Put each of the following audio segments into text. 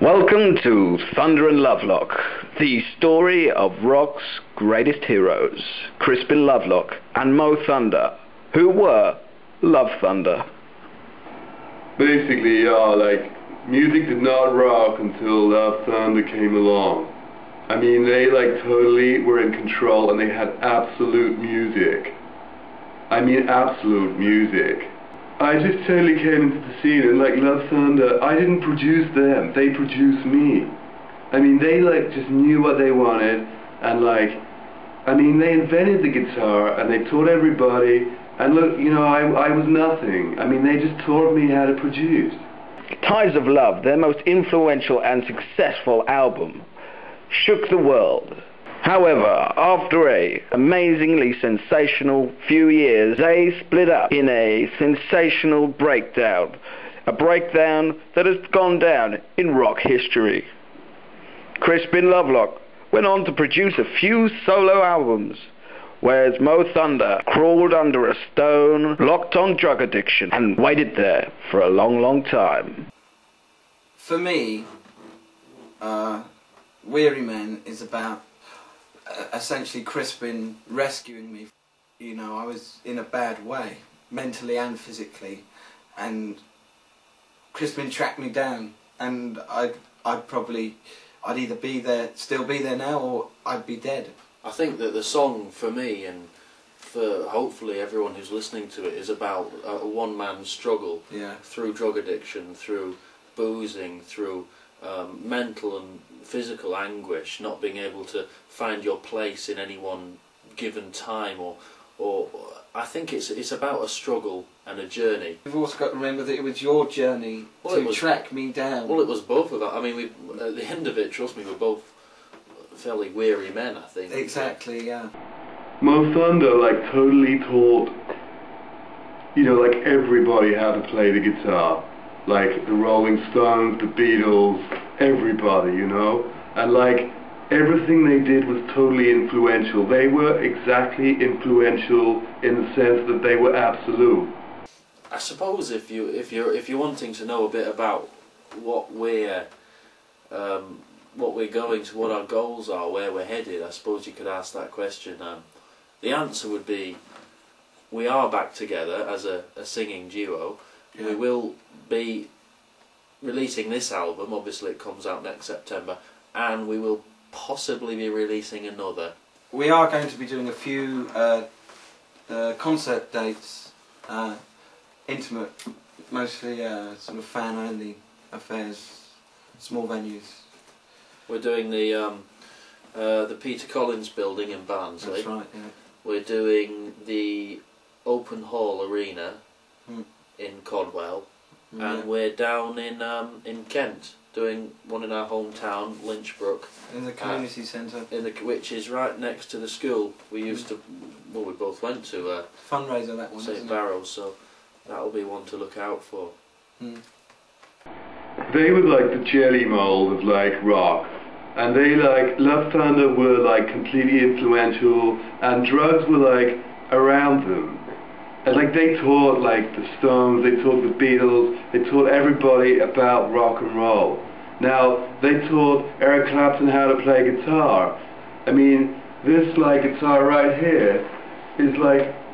Welcome to Thunder and Lovelock, the story of rock's greatest heroes, Crispin Lovelock and Mo Thunder, who were Love Thunder. Basically, music did not rock until Love Thunder came along. I mean, they totally were in control and they had absolute music. I mean, absolute music. I just totally came into the scene and Love Thunder, I didn't produce them, they produced me. I mean, they just knew what they wanted and they invented the guitar and they taught everybody, and look, I was nothing. I mean, they just taught me how to produce. Ties of Love, their most influential and successful album, shook the world. However, after an amazingly sensational few years, they split up in a sensational breakdown. A breakdown that has gone down in rock history. Crispin Lovelock went on to produce a few solo albums, whereas Mo Thunder crawled under a stone, locked on drug addiction, and waited there for a long, long time. For me, Weary Men is about essentially Crispin rescuing me. I was in a bad way, mentally and physically, and Crispin tracked me down, and I'd either be there, still be there now, or I'd be dead. I think that the song, for me, and for hopefully everyone who's listening to it, is about a one-man struggle through drug addiction, through boozing, through mental and physical anguish, not being able to find your place in any one given time, or I think it's about a struggle and a journey. You've also got to remember that it was your journey to track me down. Well, it was both of that. I mean, at the end of it, trust me, we're both fairly weary men, I think. Exactly, yeah. Mo Thunder totally taught, everybody how to play the guitar. The Rolling Stones, the Beatles, everybody, and everything they did was totally influential. They were exactly influential in the sense that they were absolute. I suppose if you're wanting to know a bit about what we're going to, what our goals are, where we're headed, I suppose you could ask that question. The answer would be, we are back together as a singing duo. Yeah. We will be releasing this album, obviously it comes out next September, and we will possibly be releasing another. We are going to be doing a few concert dates, intimate, mostly sort of fan-only affairs, small venues. We're doing the Peter Collins building in Barnsley. That's right, yeah. We're doing the Open Hall Arena in Codwell, and we're down in Kent doing one in our hometown, Lynchbrook, in the community centre, which is right next to the school we used to. Well, we both went to fundraiser, that one, St Barrows, so that'll be one to look out for. They were the jelly mold of rock, and they Love Thunder were completely influential, and drugs were around them. And they taught the Stones, they taught the Beatles, they taught everybody about rock and roll. Now, they taught Eric Clapton how to play guitar. I mean, this guitar right here is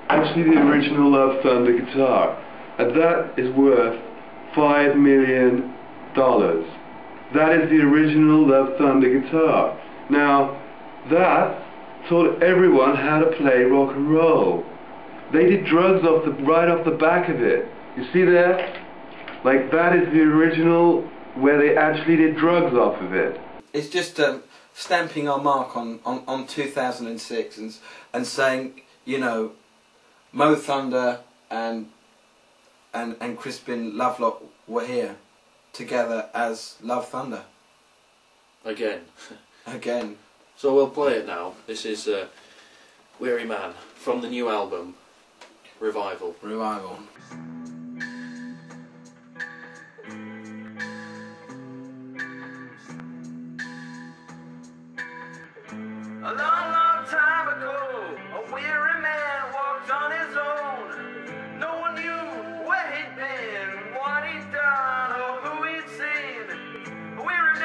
actually the original Love Thunder guitar. And that is worth $5 million. That is the original Love Thunder guitar. Now, that taught everyone how to play rock and roll. They did drugs right off the back of it. You see that? That is the original where they actually did drugs off of it. It's just stamping our mark on 2006 and saying, Mo Thunder and Crispin Lovelock were here together as Love Thunder. Again. Again. So we'll play it now. This is Weary Man from the new album. Revival. Revival. A long, long time ago, a weary man walked on his own. No one knew where he'd been, what he'd done, or who he'd seen. A weary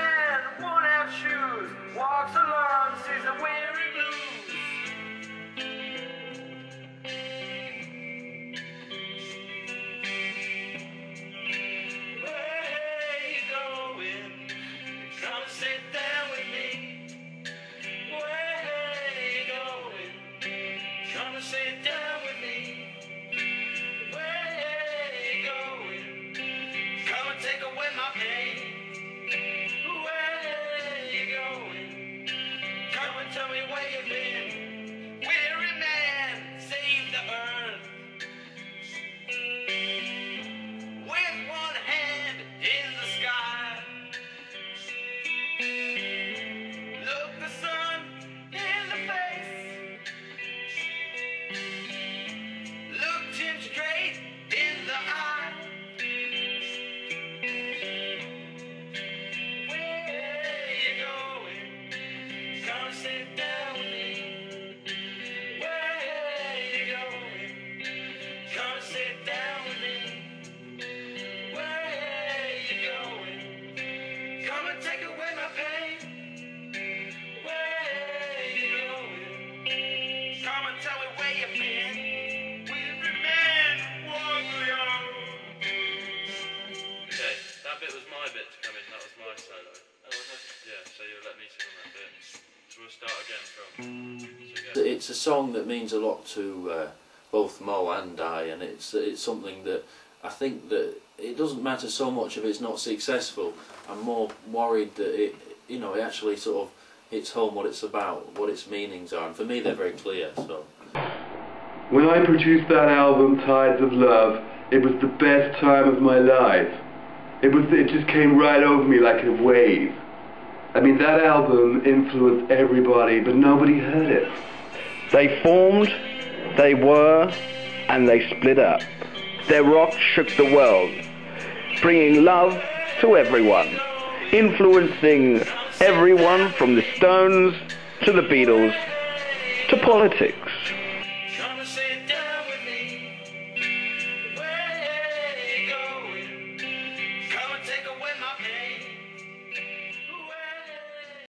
bit was my bit to come in, that was my solo. Yeah, so you'll let me sing on that bit. So we'll start again from... It's a song that means a lot to both Mo and I, and it's something that I think that it doesn't matter so much if it's not successful. I'm more worried that it actually sort of hits home what it's about, what its meanings are, and for me they're very clear. So when I produced that album, Tides of Love, it was the best time of my life. It just came right over me like a wave. I mean, that album influenced everybody, but nobody heard it. They formed, they were, and they split up. Their rock shook the world, bringing love to everyone, influencing everyone from the Stones to the Beatles to politics.